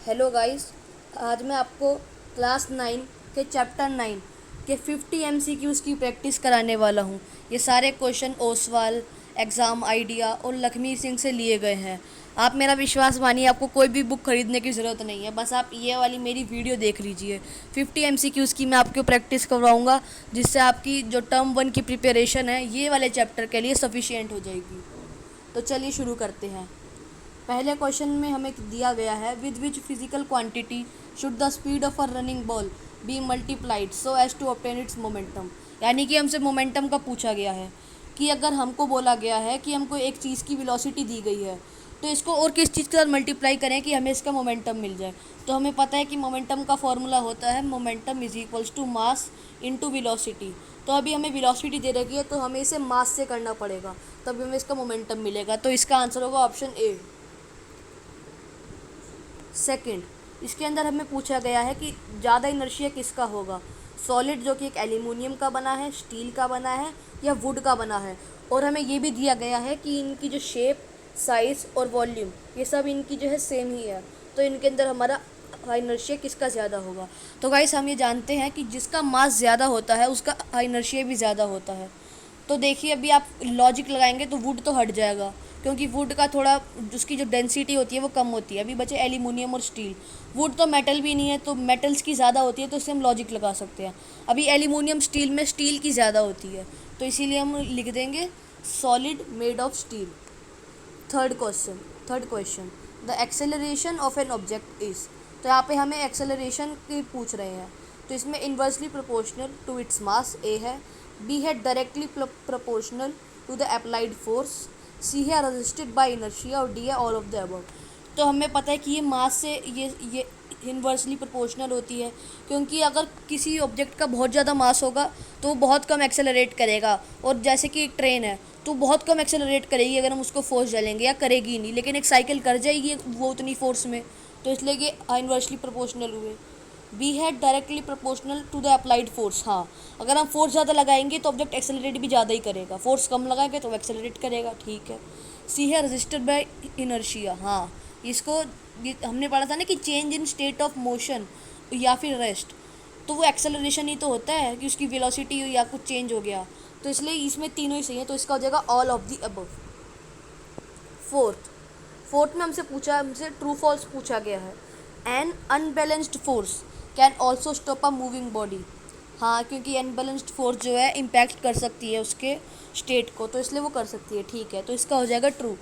Hello guys. आज मैं आपको क्लास 9 के चैप्टर 9 के 50 MCQs की प्रैक्टिस कराने वाला हूँ। ये सारे क्वेश्चन ओसवाल, एग्ज़ाम आइडिया और लक्ष्मी सिंह से लिए गए हैं। आप मेरा विश्वास मानिए, आपको कोई भी बुक खरीदने की ज़रूरत नहीं है, बस आप ये वाली मेरी वीडियो देख लीजिए। 50 MCQs की मैं आपको प्रैक्टिस करवाऊँगा, जिससे आपकी जो टर्म 1 की प्रिपरेशन है ये वाले चैप्टर के लिए सफिशिएंट हो जाएगी। तो चलिए शुरू करते हैं। पहले क्वेश्चन में हमें दिया गया है, with which physical quantity should the speed of a running ball be multiplied so as to obtain its momentum. यानी कि हमसे मोमेंटम का पूछा गया है कि अगर हमको बोला गया है कि हमको एक चीज़ की वेलोसिटी दी गई है, तो इसको और किस चीज़ के साथ मल्टीप्लाई करें कि हमें इसका मोमेंटम मिल जाए। तो हमें पता है कि मोमेंटम का फॉर्मूला होता है momentum is equals to mass into velocity. तो अभी हमें वेलोसिटी दे रखी है, तो हमें इसे मास से करना पड़ेगा, तभी हमें इसका मोमेंटम मिलेगा। तो इसका आंसर होगा ऑप्शन ए। सेकंड, इसके अंदर हमें पूछा गया है कि ज़्यादा इनर्शिया किसका होगा, सॉलिड जो कि एक एल्यूमिनियम का बना है, स्टील का बना है या वुड का बना है। और हमें ये भी दिया गया है कि इनकी जो शेप, साइज़ और वॉल्यूम ये सब इनकी जो है सेम ही है, तो इनके अंदर हमारा इनर्शिया किसका ज़्यादा होगा। तो गाइस हम ये जानते हैं कि जिसका मास ज़्यादा होता है उसका इनर्शिया भी ज़्यादा होता है। तो देखिए, अभी आप लॉजिक लगाएंगे तो वुड तो हट जाएगा, क्योंकि वुड का थोड़ा उसकी जो डेंसिटी होती है वो कम होती है। अभी बचे एल्यूमिनियम और स्टील। वुड तो मेटल भी नहीं है, तो मेटल्स की ज़्यादा होती है, तो इससे हम लॉजिक लगा सकते हैं। अभी एल्यूमिनियम स्टील में स्टील की ज़्यादा होती है, तो इसीलिए हम लिख देंगे solid made of steel. Third question, the acceleration of an object is. तो यहाँ पे हमें एक्सेलरेशन की पूछ रहे हैं, तो इसमें inversely proportional to its mass A है, बी है directly proportional to the applied force, C है रजिस्टेड बाय इनर्शिया और डी है ऑल ऑफ द अबव। तो हमें पता है कि ये मास से ये इन्वर्सली प्रोपोर्शनल होती है, क्योंकि अगर किसी ऑब्जेक्ट का बहुत ज़्यादा मास होगा तो वो बहुत कम एक्सेलरेट करेगा। और जैसे कि एक ट्रेन है तो बहुत कम एक्सेलरेट करेगी अगर हम उसको फोर्स डालेंगे, या करेगी ही नहीं, लेकिन एक साइकिल कर जाएगी वो उतनी फोर्स में। तो इसलिए ये इन्वर्सली प्रोपोर्शनल हुए। बी है directly proportional to the applied force. हाँ, अगर हम फोर्स ज़्यादा लगाएंगे तो ऑब्जेक्ट एक्सेलरेट भी ज़्यादा ही करेगा, फोर्स कम लगाएंगे तो एक्सेलरेट करेगा। ठीक है। सी है रजिस्टर्ड बाय इनर्शिया। हाँ, इसको हमने पढ़ा था ना कि change in state of motion या फिर रेस्ट, तो वो एक्सेलरेशन ही तो होता है कि उसकी वेलोसिटी या कुछ चेंज हो गया। तो इसलिए इसमें तीनों ही सही है, तो इसका हो जाएगा all of the above. Fourth में हमसे ट्रू फॉल्स पूछा गया है। N unbalanced force can also stop a moving body. हाँ, क्योंकि अनबैलेंस्ड फोर्स जो है इम्पैक्ट कर सकती है उसके स्टेट को, तो इसलिए वो कर सकती है। ठीक है, तो इसका हो जाएगा true.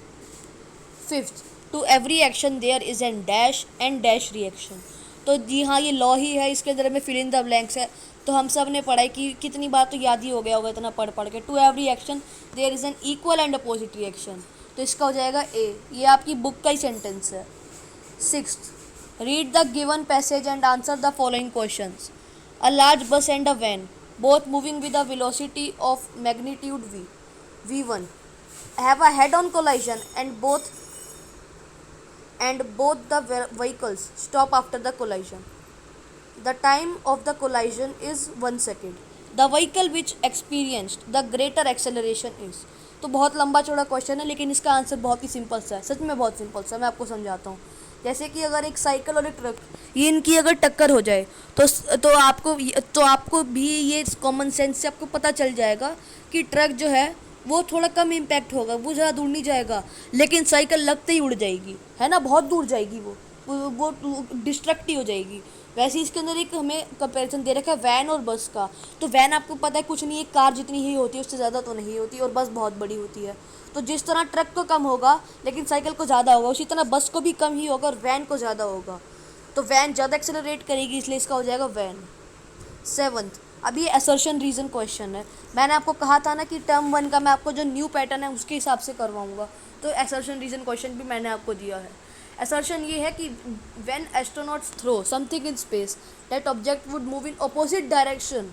Fifth, to every action there is an dash and dash reaction. तो जी हाँ, ये लॉ ही है, इसके अंदर में फिल इन द ब्लैंक्स है। तो हम सब ने पढ़ा है कि कितनी बार तो याद ही हो गया होगा इतना पढ़ पढ़ के। To every action there is an equal and opposite reaction, तो इसका हो जाएगा ए। ये आपकी बुक का ही सेंटेंस है। Sixth, read the given passage and answer the following questions. A large bus and a van both moving with a velocity of magnitude v1 have a head-on collision and both the vehicles stop after the collision. The time of the collision is 1 second. The vehicle which experienced the greater acceleration is. तो बहुत लंबा चौड़ा question है, लेकिन इसका answer बहुत ही simple सा है, सच में बहुत सिंपल सा। मैं आपको समझाता हूँ। जैसे कि अगर एक साइकिल और एक ट्रक, ये इनकी अगर टक्कर हो जाए तो आपको भी ये कॉमन सेंस से आपको पता चल जाएगा कि ट्रक जो है वो थोड़ा कम इम्पैक्ट होगा, वो ज़्यादा दूर नहीं जाएगा, लेकिन साइकिल लगते ही उड़ जाएगी, है ना, बहुत दूर जाएगी, वो डिस्ट्रक्ट ही हो जाएगी। वैसे इसके अंदर एक हमें कंपैरिजन दे रखा है वैन और बस का। तो वैन आपको पता है कुछ नहीं है, कार जितनी ही होती है, उससे ज़्यादा तो नहीं होती, और बस बहुत बड़ी होती है। तो जिस तरह ट्रक को कम होगा लेकिन साइकिल को ज़्यादा होगा, उसी तरह बस को भी कम ही होगा और वैन को ज़्यादा होगा। तो वैन ज़्यादा एक्सेलरेट करेगी, इसलिए इसका हो जाएगा वैन। सेवन्थ, अभी ये असर्शन रीज़न क्वेश्चन है। मैंने आपको कहा था ना कि टर्म 1 का मैं आपको जो न्यू पैटर्न है उसके हिसाब से करवाऊंगा, तो असर्शन रीज़न क्वेश्चन भी मैंने आपको दिया है। असर्शन ये है कि when astronauts throw something in space that object would move in opposite direction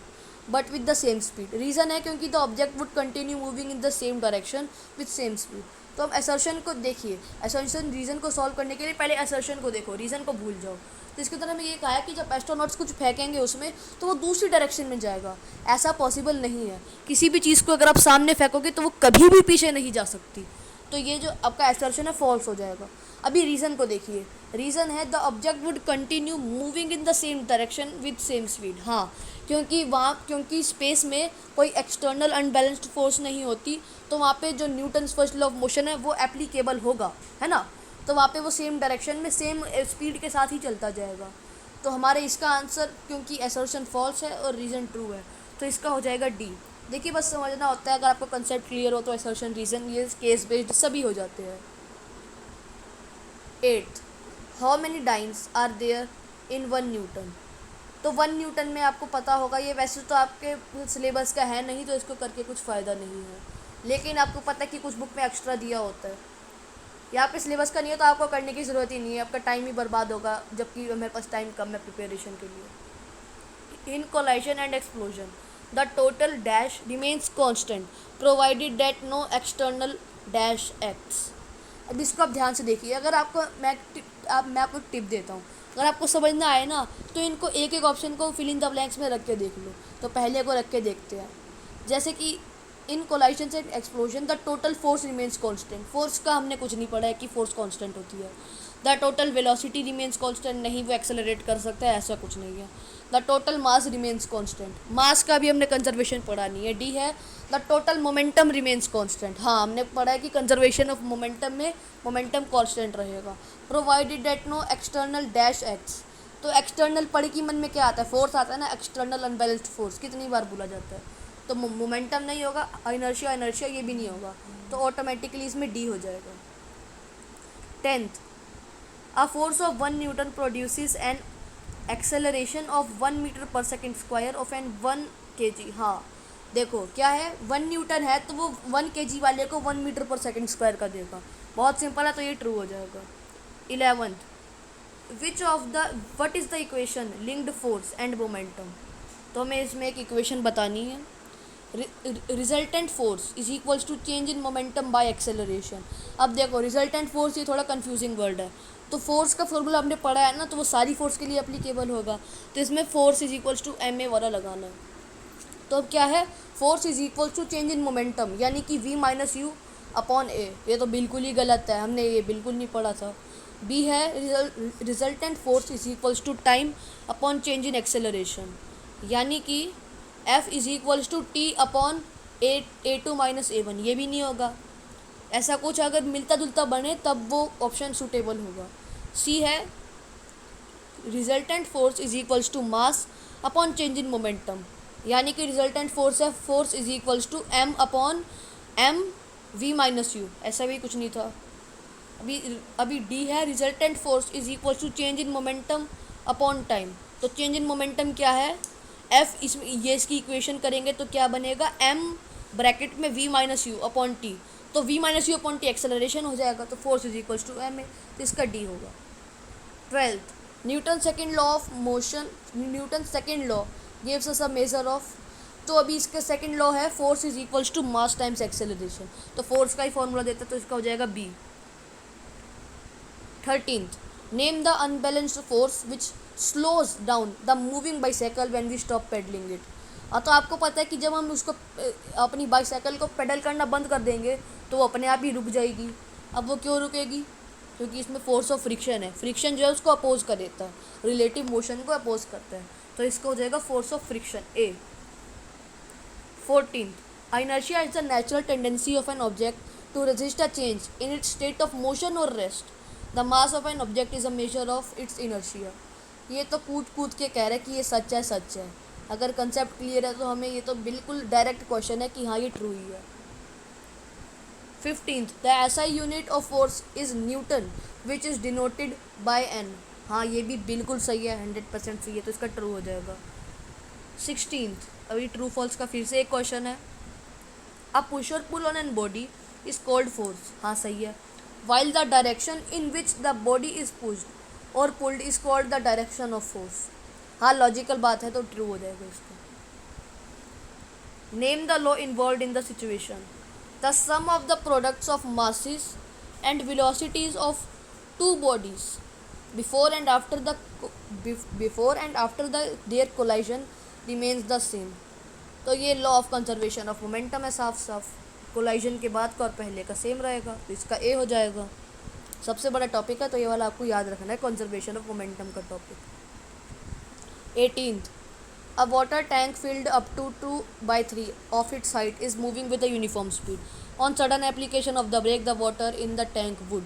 but with the same speed. Reason है क्योंकि the object would continue moving in the same direction with same speed. तो हम assertion को देखिए, assertion reason को solve करने के लिए पहले असर्शन को देखो, रीज़न को भूल जाओ। तो इसकी तरह हमें ये कहा है कि जब एस्ट्रोनॉट्स कुछ फेंकेंगे उसमें तो वो दूसरी डायरेक्शन में जाएगा। ऐसा पॉसिबल नहीं है, किसी भी चीज़ को अगर आप सामने फेंकोगे तो वो कभी भी पीछे नहीं जा सकती। तो ये जो आपका असर्शन है फॉल्स हो जाएगा। अभी रीज़न को देखिए, रीज़न है the object would continue moving in the same direction with same speed. हाँ, क्योंकि स्पेस में कोई एक्सटर्नल अनबैलेंस्ड फोर्स नहीं होती, तो वहाँ पे जो Newton's first law of motion है वो एप्लीकेबल होगा, है ना। तो वहाँ पे वो सेम डायरेक्शन में सेम स्पीड के साथ ही चलता जाएगा। तो हमारे इसका आंसर, क्योंकि असर्शन फॉल्स है और रीज़न ट्रू है, तो इसका हो जाएगा डी। देखिए बस समझना होता है, अगर आपको कंसेप्ट क्लियर हो तो असर्शन रीज़न ये केस बेस्ड सभी हो जाते हैं। 8th, how many dynes are there in 1 newton. तो 1 न्यूटन में आपको पता होगा, ये वैसे तो आपके सिलेबस का है नहीं तो इसको करके कुछ फ़ायदा नहीं है, लेकिन आपको पता है कि कुछ बुक में एक्स्ट्रा दिया होता है। यहाँ पे सिलेबस का नहीं है तो आपको करने की ज़रूरत ही नहीं है, आपका टाइम ही बर्बाद होगा, जबकि मेरे पास टाइम कम है प्रिपरेशन के लिए। In collision and explosion the total dash remains constant provided that no external dash acts. अब इसको आप ध्यान से देखिए, अगर आपको मैं आपको टिप देता हूँ, अगर आपको समझना आए ना तो इनको एक एक ऑप्शन को फिल इन द ब्लैंक्स में रख के देख लो। तो पहले को रख के देखते हैं, जैसे कि in collision and explosion the total force remains constant. Force का हमने कुछ नहीं पढ़ा है कि फोर्स कांस्टेंट होती है। The total velocity remains constant, नहीं वो एक्सेलरेट कर सकता है, ऐसा कुछ नहीं है। The total mass remains constant, mass का भी हमने कंजर्वेशन पढ़ा नहीं है। डी है the total momentum remains constant, हाँ हमने पढ़ा है कि कंजर्वेशन ऑफ मोमेंटम में मोमेंटम कांस्टेंट रहेगा। Provided that no external dash acts, तो एक्सटर्नल पढ़ के मन में क्या आता है, फोर्स आता है ना, एक्सटर्नल अनबैलेंस्ड फोर्स कितनी बार बोला जाता है। तो मोमेंटम नहीं होगा, इनर्शिया ये भी नहीं होगा, तो ऑटोमेटिकली इसमें डी हो जाएगा। 10th, a force of 1 newton produces an acceleration of 1 metre per second square of an 1 kg। हाँ देखो क्या है, 1 न्यूटन है तो वो 1 kg वाले को 1 मीटर पर सेकेंड स्क्वायर का देगा, बहुत सिंपल है, तो ये ट्रू हो जाएगा। 11th, which of the what is the equation linked force and momentum. तो हमें इसमें एक इक्वेशन बतानी है, resultant force is equals to change in momentum by acceleration. अब देखो रिजल्टेंट फोर्स ये थोड़ा कंफ्यूजिंग वर्ड है, तो फोर्स का फॉर्मूला हमने पढ़ा है ना, तो वो सारी फोर्स के लिए एप्लीकेबल होगा, तो इसमें force is equals to M A वाला लगाना है। तो अब क्या है, force is equals to change in momentum, यानी कि V minus U upon A, ये तो बिल्कुल ही गलत है, हमने ये बिल्कुल नहीं पढ़ा था। बी है resultant force is equals to time upon change in acceleration, यानी कि F is equals to T upon A two minus A one, ये भी नहीं होगा, ऐसा कुछ अगर मिलता जुलता बने तब वो ऑप्शन सूटेबल होगा। सी है resultant force is equals to mass upon change in momentum, यानी कि रिजल्टेंट फोर्स है force is equals to M upon M V minus U, ऐसा भी कुछ नहीं था। अभी डी है resultant force is equals to change in momentum upon time. तो चेंज इन मोमेंटम क्या है, एफ, इसमें ये इसकी इक्वेशन करेंगे तो क्या बनेगा, एम ब्रैकेट में V minus U upon T, तो V minus U upon T acceleration हो जाएगा, तो force is equals to M A, तो इसका डी होगा। 12th, Newton second law of motion, Newton second law gives us a measure of. तो अभी इसका सेकेंड लॉ है force is equals to mass times acceleration, तो फोर्स का ही फॉर्मूला देता है, तो इसका हो जाएगा B. 13th, name the unbalanced force which slows down the moving bicycle when we stop pedalling it. तो आपको पता है कि जब हम उसको अपनी बाईसाइकिल को पेडल करना बंद कर देंगे तो वो अपने आप ही रुक जाएगी। अब वो क्यों रुकेगी, क्योंकि इसमें फोर्स ऑफ फ्रिक्शन है, फ्रिक्शन जो है उसको अपोज कर देता है, रिलेटिव मोशन को अपोज करता है, तो इसका हो जाएगा force of friction A. 14th, inertia is the natural tendency of an object to resist a change in its state of motion or rest. The mass of an object is a measure of its inertia. ये तो कूद के कह रहे हैं कि ये सच है, अगर कंसेप्ट क्लियर है तो हमें ये तो बिल्कुल डायरेक्ट क्वेश्चन है कि हाँ ये ट्रू ही है। 15th, the SI unit of force is Newton which is denoted by N। हाँ ये भी बिल्कुल सही है, 100% सही है, तो इसका ट्रू हो जाएगा। 16th, अभी ट्रू फॉल्स का फिर से एक क्वेश्चन है, a pusher pull on an body is called force. हाँ सही है, while the direction in which the body is pushed or pulled is called the direction of force। हाँ लॉजिकल बात है, तो ट्रू हो जाएगा इसका। Name the law involve in the situation, the sum of the products of masses and velocities of two bodies before and after their collision remains the same। तो ये law of conservation of momentum है, साफ साफ collision के बाद का और पहले का सेम रहेगा, तो इसका ए हो जाएगा। सबसे बड़ा टॉपिक है, तो ये वाला आपको याद रखना है, कंजर्वेशन ऑफ मोमेंटम का topic. 18th, a water tank filled up to 2/3 of its height is moving with a uniform speed. On sudden application of the brake, the water in the tank would.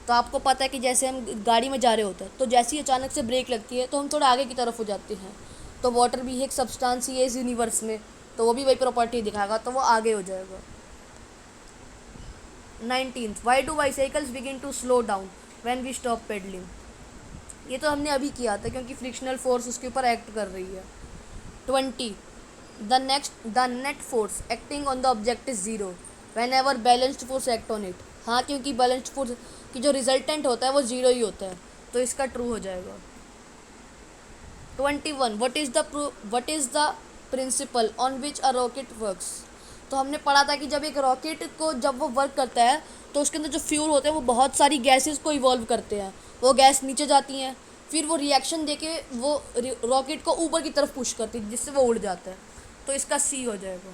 तो आपको पता है कि जैसे हम गाड़ी में जा रहे होते हैं, तो जैसे ही अचानक से ब्रेक लगती है तो हम थोड़ा आगे की तरफ हो जाते हैं। तो वाटर भी एक सब्सटेंस ही है इस यूनिवर्स में, तो वो भी वही प्रॉपर्टी दिखाएगा, तो वो आगे हो जाएगा। 19th, why do bicycles begin to slow down when we stop pedaling? ये तो हमने अभी किया था, क्योंकि फ्रिक्शनल फोर्स उसके ऊपर एक्ट कर रही है। 20, the net force acting on the object is zero van ever balanced force act on it. हाँ, क्योंकि बैलेंस्ड फोर्स की जो रिजल्टेंट होता है वो जीरो ही होता है, तो इसका ट्रू हो जाएगा। 21, what is the principal on which a rocket works. तो हमने पढ़ा था कि जब एक रॉकेट को जब वो वर्क करता है तो उसके अंदर जो फ्यूल होते हैं वो बहुत सारी गैसेस को इवॉल्व करते हैं, वो गैस नीचे जाती हैं, फिर वो रिएक्शन देके वो रॉकेट को ऊपर की तरफ पुश करती है, जिससे वो उड़ जाता है, तो इसका सी हो जाएगा।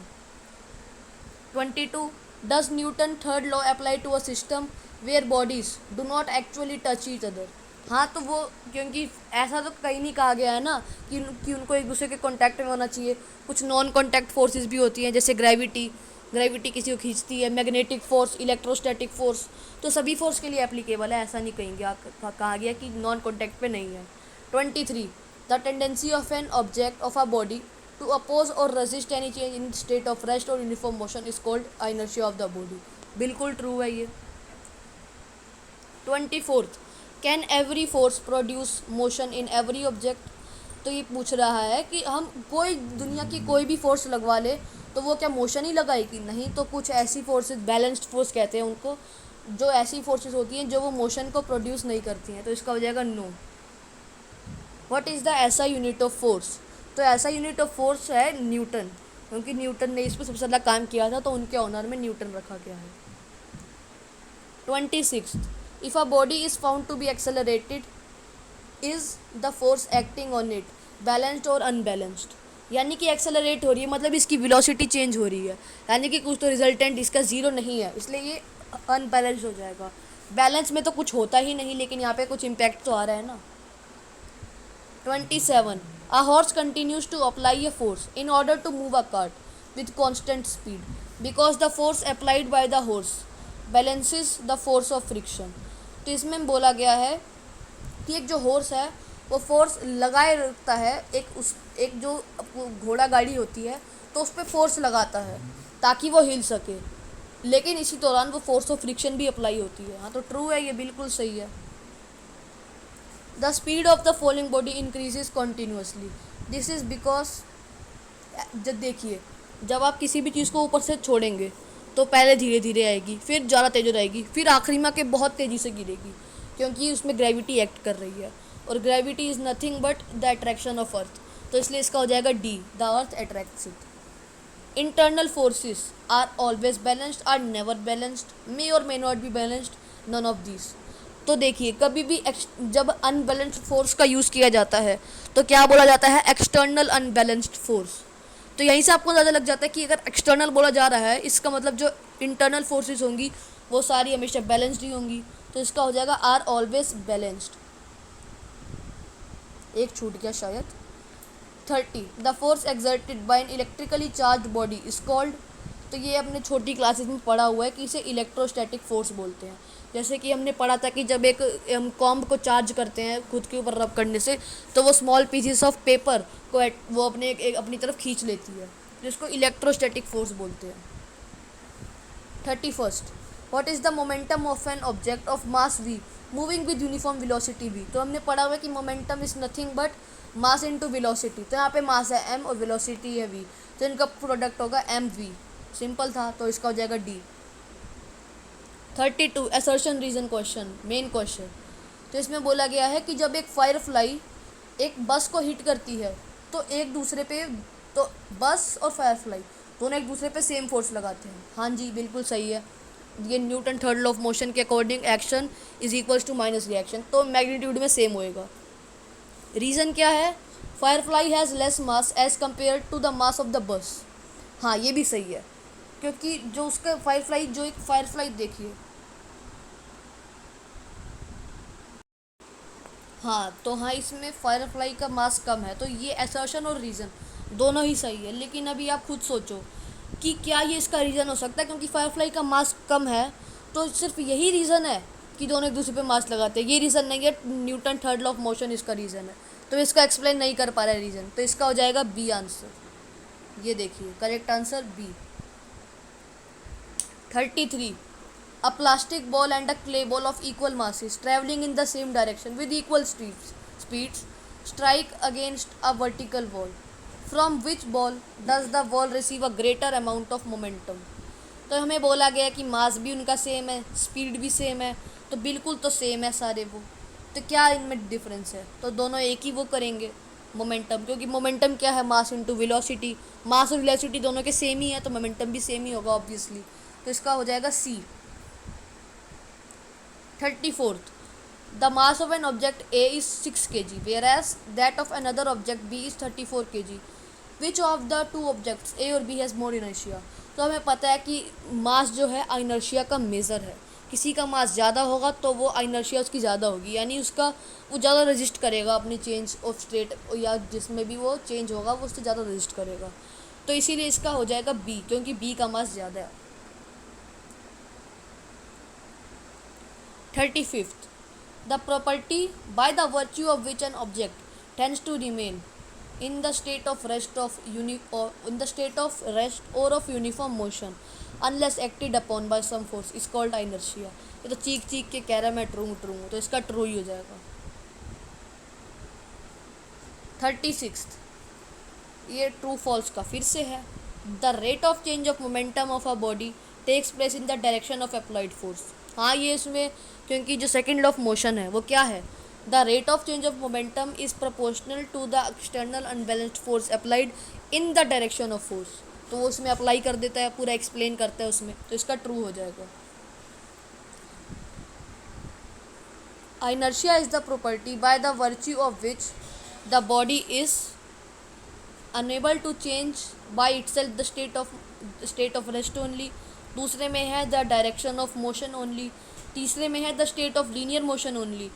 22, does Newton third law apply to a system where bodies do not actually touch each other. हाँ, तो वो क्योंकि ऐसा तो कहीं नहीं कहा गया है ना कि उनको एक दूसरे के कांटेक्ट में होना चाहिए। कुछ नॉन कांटेक्ट फोर्सेस भी होती हैं, जैसे ग्रेविटी किसी को खींचती है, मैग्नेटिक फोर्स, इलेक्ट्रोस्टैटिक फोर्स, तो सभी फोर्स के लिए एप्लीकेबल है, ऐसा नहीं कहेंगे कहा गया कि नॉन कांटेक्ट पे नहीं है। 23, the tendency of an object of a body to oppose or resist any change in state of rest or uniform motion is called inertia of the body. बिल्कुल ट्रू है ये। 24, can every force produce motion in every object. तो ये पूछ रहा है कि हम कोई दुनिया की कोई भी फोर्स लगवा ले तो वो क्या मोशन ही लगाएगी? नहीं, तो कुछ ऐसी फोर्सेस, बैलेंस्ड फोर्स कहते हैं उनको, जो ऐसी फोर्सेस होती हैं जो वो मोशन को प्रोड्यूस नहीं करती हैं, तो इसका हो जाएगा नो। व्हाट इज़ द ऐसा यूनिट ऑफ फोर्स। तो ऐसा यूनिट ऑफ फोर्स है न्यूटन, क्योंकि न्यूटन ने इस पर सबसे ज़्यादा काम किया था, तो उनके ऑनर में न्यूटन रखा गया है। 26, if a body is found to be accelerated is the force acting on it balanced और अनबैलेंस्ड। यानी कि एक्सेलरेट हो रही है मतलब इसकी वेलोसिटी चेंज हो रही है, यानी कि कुछ तो रिजल्टेंट इसका ज़ीरो नहीं है, इसलिए ये अनबैलेंस हो जाएगा। बैलेंस में तो कुछ होता ही नहीं, लेकिन यहाँ पे कुछ इम्पैक्ट तो आ रहा है ना। 27, a horse continues to apply a force in order to move a cart with constant speed because the force applied by the horse balances the force of friction. तो इसमें बोला गया है कि एक जो हॉर्स है वो फोर्स लगाए रखता है, एक जो घोड़ा गाड़ी होती है तो उस पर फोर्स लगाता है ताकि वो हिल सके, लेकिन इसी दौरान वो फोर्स ऑफ फ्रिक्शन भी अप्लाई होती है। हाँ, तो ट्रू है, ये बिल्कुल सही है। The speed of the falling body increases continuously this is because, जब देखिए जब आप किसी भी चीज़ को ऊपर से छोड़ेंगे तो पहले धीरे धीरे आएगी, फिर ज़्यादा तेज हो जाएगी, फिर आखिरी में आके बहुत तेज़ी से गिरेगी, क्योंकि उसमें ग्रेविटी एक्ट कर रही है, और gravity is nothing but the attraction of earth, तो इसलिए इसका हो जाएगा D, the earth attracts it. Internal forces are always balanced, are never balanced, may or may not be balanced, none of this. तो देखिए कभी भी जब अनबैलेंस्ड फोर्स का यूज़ किया जाता है तो क्या बोला जाता है? External unbalanced force. तो यहीं से आपको ज़्यादा लग जाता है कि अगर एक्सटर्नल बोला जा रहा है, इसका मतलब जो इंटरनल फोर्सेस होंगी वो सारी हमेशा बैलेंस्ड ही होंगी, तो इसका हो जाएगा आर ऑलवेज बैलेंस्ड। एक छूट गया शायद। 30, the force exerted by an electrically charge body is called. तो ये अपने छोटी क्लासेस में पढ़ा हुआ है कि इसे इलेक्ट्रोस्टैटिक फोर्स बोलते हैं। जैसे कि हमने पढ़ा था कि जब एक हम कॉम्ब को चार्ज करते हैं खुद के ऊपर रब करने से, तो वो स्मॉल पीसेस ऑफ पेपर को वो अपनी तरफ खींच लेती है, जिसको इलेक्ट्रोस्टैटिक फोर्स बोलते हैं। 31, what is the momentum of an object of mass v moving with uniform velocity v। तो हमने पढ़ा हुआ है कि momentum is nothing but mass into velocity, तो यहाँ पे मास है m और वेलोसिटी है v, तो इनका प्रोडक्ट होगा mv। सिंपल था, तो इसका हो जाएगा D. 32, assertion reason question, main question. तो इसमें बोला गया है कि जब एक फायरफ्लाई एक बस को हिट करती है तो एक दूसरे पे, तो बस और फायरफ्लाई दोनों एक दूसरे पे सेम फोर्स लगाते हैं। हाँ जी, बिल्कुल सही है, ये Newton third law of motion के according action is equals to minus reaction, तो मैग्नीट्यूड में सेम होएगा। रीज़न क्या है? Firefly has less mass as compare to the mass of the bus. हाँ, ये भी सही है, क्योंकि जो उसका फायरफ्लाई देखिए हाँ तो हाँ, इसमें फायरफ्लाई का मास कम है, तो ये असर्शन और रीज़न दोनों ही सही है। लेकिन अभी आप खुद सोचो कि क्या ये इसका रीज़न हो सकता है, क्योंकि फायरफ्लाई का मास कम है तो सिर्फ यही रीज़न है कि दोनों एक दूसरे पे मास लगाते हैं? ये रीज़न नहीं है, Newton third law of motion इसका रीज़न है। तो इसका एक्सप्लेन नहीं कर पा रहा है रीज़न, तो इसका हो जाएगा बी आंसर। ये देखिए correct answer B. 33, a plastic ball and a clay ball of equal masses traveling in the same direction with equal speeds strike against a vertical wall. From which ball does the ball receive a greater amount of momentum? तो हमें बोला गया कि मास भी उनका same है, speed भी same है, तो बिल्कुल तो सेम है सारे वो। तो क्या इनमें डिफरेंस है? तो दोनों एक ही वो करेंगे, मोमेंटम, क्योंकि मोमेंटम क्या है, मास इनटू वेलोसिटी। मास और वेलोसिटी दोनों के सेम ही है, तो मोमेंटम भी सेम ही होगा ऑब्वियसली। तो इसका हो जाएगा सी। 34th, the mass of an object A is 6 kg whereas that of another object B is 34 kg. Which of the two objects A और B has more inertia? तो हमें पता है कि मास जो है इनर्शिया का मेज़र है। किसी का मास ज़्यादा होगा तो वो इनर्शिया उसकी ज़्यादा होगी, यानी उसका वो ज़्यादा रेजिस्ट करेगा अपनी चेंज ऑफ स्टेट, या जिसमें भी वो चेंज होगा वो उससे ज़्यादा रेजिस्ट करेगा। तो इसीलिए इसका हो जाएगा बी, क्योंकि बी का मास ज़्यादा है। 35th, the property by the virtue of which an object tends to remain in the state of rest or of uniform motion unless acted upon by some force is called inertia. ये तो चीख चीख के कह रहा है मैं true हूँ, तो इसका ट्रू ही हो जाएगा। 36th, ये ट्रू फॉल्स का फिर से है। The rate of change of momentum of a body takes place in the direction of applied force. हाँ ये इसमें, क्योंकि जो सेकेंड लॉ ऑफ मोशन है वो क्या है, the rate of change of momentum is proportional to the external unbalanced force applied in the direction of force. तो वो उसमें अप्लाई कर देता है, पूरा एक्सप्लेन करता है उसमें, तो इसका ट्रू हो जाएगा। inertia is the property by the virtue of which the body is unable to change by itself the state of rest only। दूसरे में है the direction of motion only. तीसरे में है the state of linear motion only.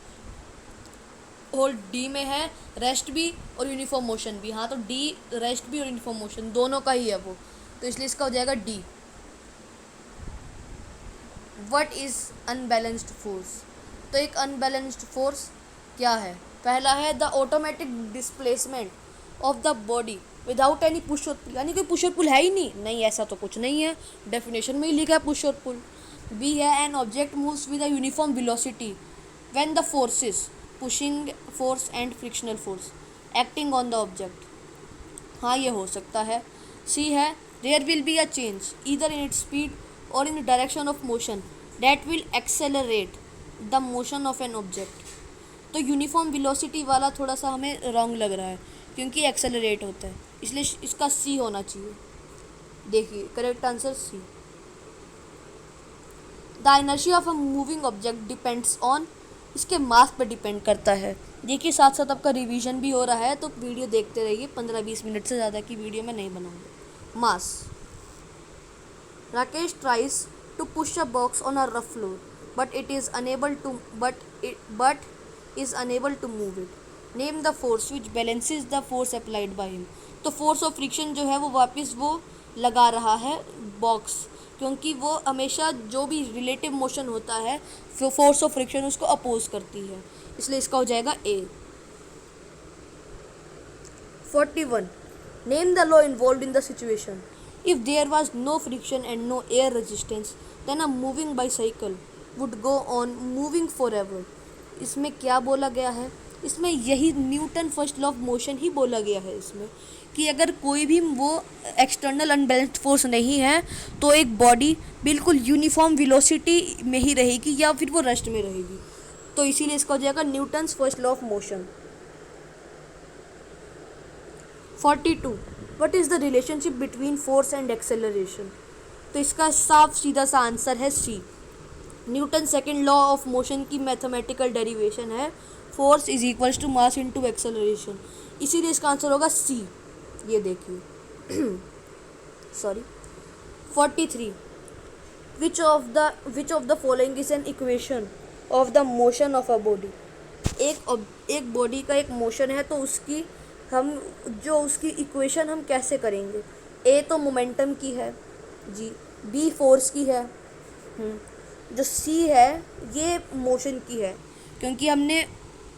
और D में है rest भी और यूनिफॉर्म मोशन भी। हाँ तो डी रेस्ट भी और यूनिफॉर्म मोशन दोनों का ही है वो, तो इसलिए इसका हो जाएगा D. What is unbalanced force? तो एक अनबैलेंस्ड फोर्स क्या है? पहला है the automatic displacement of the body without any push और पुल, यानी कोई पुश और पुल है ही नहीं, ऐसा तो कुछ नहीं है, डेफिनेशन में ही लिखा है पुश और पुल। बी है an object moves with a uniform velocity when the forces pushing force and frictional force acting on the object. हाँ ये हो सकता है। सी है there will be a change either in its speed or in the direction of motion that will accelerate the motion of an object. तो uniform velocity वाला थोड़ा सा हमें रॉन्ग लग रहा है, क्योंकि एक्सेलरेट होता है, इसलिए इसका सी होना चाहिए। देखिए correct answer C. The inertia of a moving object depends on, इसके मास पर डिपेंड करता है। देखिए साथ साथ आपका रिवीजन भी हो रहा है, तो वीडियो देखते रहिए, 15-20 मिनट से ज़्यादा की वीडियो मैं नहीं बनाऊंगा। Mass. Rakesh tries to push a box on a rough floor but it is unable to move it. Name the force which balances the force applied by him. तो फोर्स ऑफ फ्रिक्शन जो है वो वापस वो लगा रहा है बॉक्स, क्योंकि वो हमेशा जो भी रिलेटिव मोशन होता है फोर्स ऑफ फ्रिक्शन उसको अपोज करती है, इसलिए इसका हो जाएगा A. 41, name the law involve in the situation. If there was no friction and no air resistance then a moving bicycle would go on moving for ever. इसमें क्या बोला गया है? इसमें यही Newton first law of motion ही बोला गया है इसमें, कि अगर कोई भी वो एक्सटर्नल अनबैलेंस्ड फोर्स नहीं है तो एक बॉडी बिल्कुल यूनिफॉर्म वेलोसिटी में ही रहेगी या फिर वो रेस्ट में रहेगी, तो इसीलिए इसका हो जाएगा Newton's first law of motion. 42, what is the relationship between force and acceleration? तो इसका साफ सीधा सा आंसर है C. Newton second law of motion की मैथमेटिकल डेरिवेशन है force is equals to mass into acceleration, इसीलिए इसका आंसर होगा सी। ये देखिए sorry. 43, which of the following is an equation of the motion of a body? एक body का एक मोशन है तो उसकी हम जो उसकी इक्वेशन हम कैसे करेंगे। ए तो मोमेंटम की है जी, बी फोर्स की है, जो सी है ये मोशन की है, क्योंकि हमने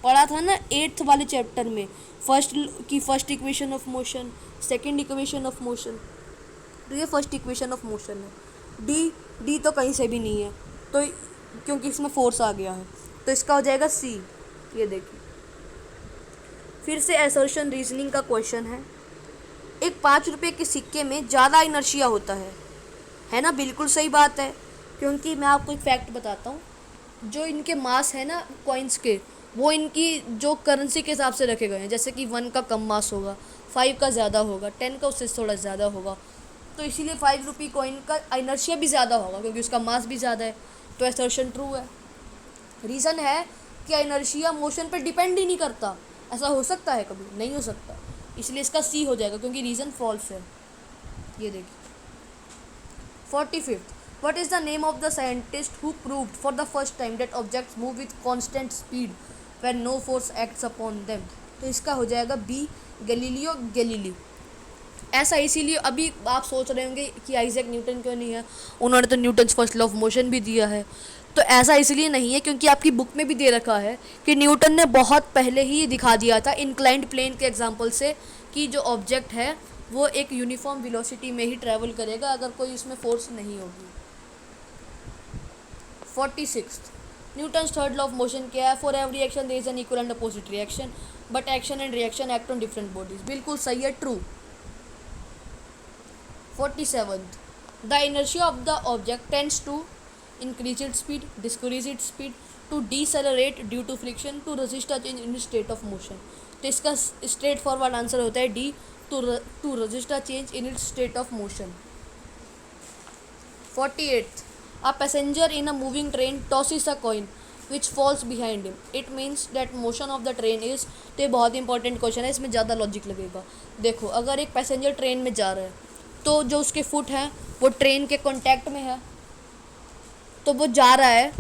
पढ़ा था ना 8th वाले चैप्टर में first equation of motion, second equation of motion, तो ये फर्स्ट इक्वेशन ऑफ मोशन है। डी तो कहीं से भी नहीं है, तो क्योंकि इसमें फोर्स आ गया है, तो इसका हो जाएगा सी। ये देखिए फिर से असर्शन रीजनिंग का क्वेश्चन है। एक 5 रुपये के सिक्के में ज़्यादा इनर्शिया होता है ना, बिल्कुल सही बात है, क्योंकि मैं आपको एक फैक्ट बताता हूँ, जो इनके मास है ना कॉइन्स के, वो इनकी जो करेंसी के हिसाब से रखे गए हैं, जैसे कि 1 का कम मास होगा, 5 का ज़्यादा होगा, 10 का उससे थोड़ा ज़्यादा होगा, तो इसीलिए 5 रुपये कॉइन का इनर्शिया भी ज़्यादा होगा क्योंकि उसका मास भी ज़्यादा है। तो असर्शन ट्रू है। रीज़न है कि इनर्शिया मोशन पर डिपेंड ही नहीं करता। ऐसा हो सकता है कभी? नहीं हो सकता, इसलिए इसका सी हो जाएगा क्योंकि रीज़न फॉल्स है। ये देखिए 45th, what is the name of the scientist who proved for the first time that objects move with constant speed when no force acts upon them? तो इसका हो जाएगा बी, गैलीलियो गैलीली। ऐसा इसीलिए अभी आप सोच रहे होंगे कि आइजैक न्यूटन क्यों नहीं है, उन्होंने तो Newton's first law of motion भी दिया है। तो ऐसा इसलिए नहीं है क्योंकि आपकी बुक में भी दे रखा है कि न्यूटन ने बहुत पहले ही दिखा दिया था इंक्लाइंड प्लेन के एग्जांपल से कि जो ऑब्जेक्ट है वो एक यूनिफॉर्म वेलोसिटी में ही ट्रैवल करेगा अगर कोई उसमें फोर्स नहीं होगी। 46, Newton's third law of motion क्या है? For every action there is an equal and opposite reaction but action and reaction act on different bodies. बिल्कुल सही है, true. 47th, the inertia of the object tends to increase its speed, decrease its speed, to decelerate due to friction, to resist a change in its state of motion। तो इसका straight forward answer होता है D, to resist a change in its state of motion। 48th, a passenger in a moving train tosses a coin which falls behind him, it means that motion of the train is। तो ये बहुत important question है, इसमें ज़्यादा logic लगेगा। देखो अगर एक पैसेंजर ट्रेन में जा रहा है तो जो उसके फुट हैं वो ट्रेन के कांटेक्ट में है, तो वो जा रहा है,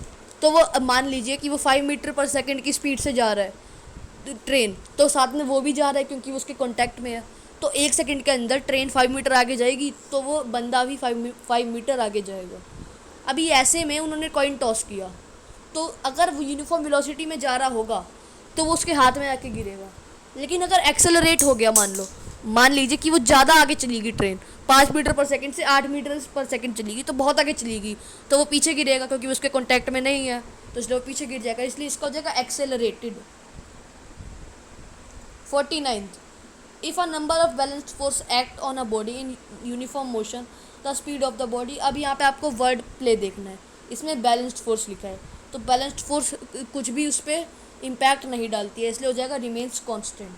तो वो मान लीजिए कि वो 5 मीटर पर सेकंड की स्पीड से जा रहा है ट्रेन, तो साथ में वो भी जा रहा है क्योंकि वो उसके कांटेक्ट में है, तो 1 सेकंड के अंदर ट्रेन 5 मीटर आगे जाएगी तो वो बंदा भी 5 मीटर आगे जाएगा। अभी ऐसे में उन्होंने कॉइन टॉस किया, तो अगर वो यूनिफॉर्म वेलोसिटी में जा रहा होगा तो वो उसके हाथ में आके गिरेगा, लेकिन अगर एक्सेलरेट हो गया, मान लीजिए कि वो ज़्यादा आगे चलेगी ट्रेन, 5 मीटर पर सेकंड से 8 मीटर पर सेकंड चलेगी, तो बहुत आगे चलेगी, तो वो पीछे गिरेगा क्योंकि उसके कांटेक्ट में नहीं है, तो इसलिए वो पीछे गिर जाएगा, इसलिए इसका हो जाएगा accelerated. 49th, if a number of balanced force act on a body in uniform motion the speed of the body. अब यहाँ पे आपको वर्ड प्ले देखना है, इसमें बैलेंस्ड फोर्स लिखा है, तो बैलेंस्ड फोर्स कुछ भी उस पर इम्पैक्ट नहीं डालती है, इसलिए हो जाएगा रिमेन्स कॉन्स्टेंट।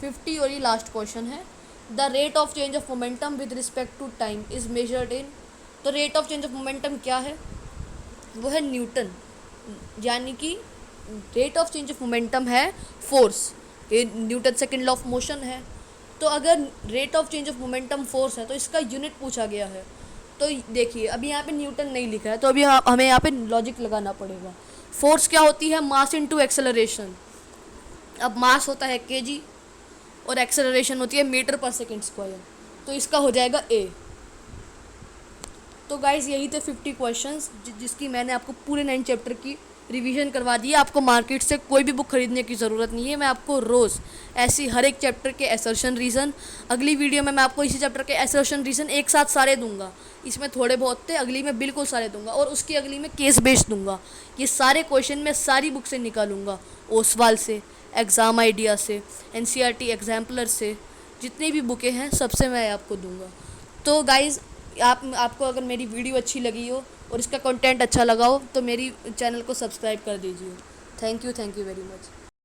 50 और ये लास्ट क्वेश्चन है, the rate of change of momentum with respect to time is measured in. तो rate of change of momentum क्या है? वो है न्यूटन, यानी कि rate of change of momentum है फोर्स, ये Newton second law of motion है। तो अगर rate of change of momentum force है तो इसका यूनिट पूछा गया है, तो देखिए अभी यहाँ पे न्यूटन नहीं लिखा है, तो अभी हमें यहाँ पे लॉजिक लगाना पड़ेगा। फोर्स क्या होती है? मास इनटू एक्सेलरेशन। अब मास होता है केजी और एक्सेलरेशन होती है मीटर पर सेकंड स्क्वायर, तो इसका हो जाएगा ए। तो गाइस यही थे 50 क्वेश्चंस जिसकी मैंने आपको पूरे 9 चैप्टर की रिवीजन करवा दी है। आपको मार्केट से कोई भी बुक खरीदने की ज़रूरत नहीं है, मैं आपको रोज़ ऐसी हर एक चैप्टर के असर्शन रीज़न, अगली वीडियो में मैं आपको इसी चैप्टर के असर्शन रीज़न एक साथ सारे दूंगा, इसमें थोड़े बहुत थे, अगली में बिल्कुल सारे दूंगा, और उसकी अगली में केस बेस्ड दूंगा। ये सारे क्वेश्चन मैं सारी बुक से निकालूंगा, ओसवाल से, एग्ज़ाम आइडिया से, NCERT एग्जाम्पलर से, जितनी भी बुकें हैं सबसे मैं आपको दूंगा। तो गाइज़ आपको अगर मेरी वीडियो अच्छी लगी हो और इसका कंटेंट अच्छा लगा हो तो मेरी चैनल को सब्सक्राइब कर दीजिए। Thank you very much.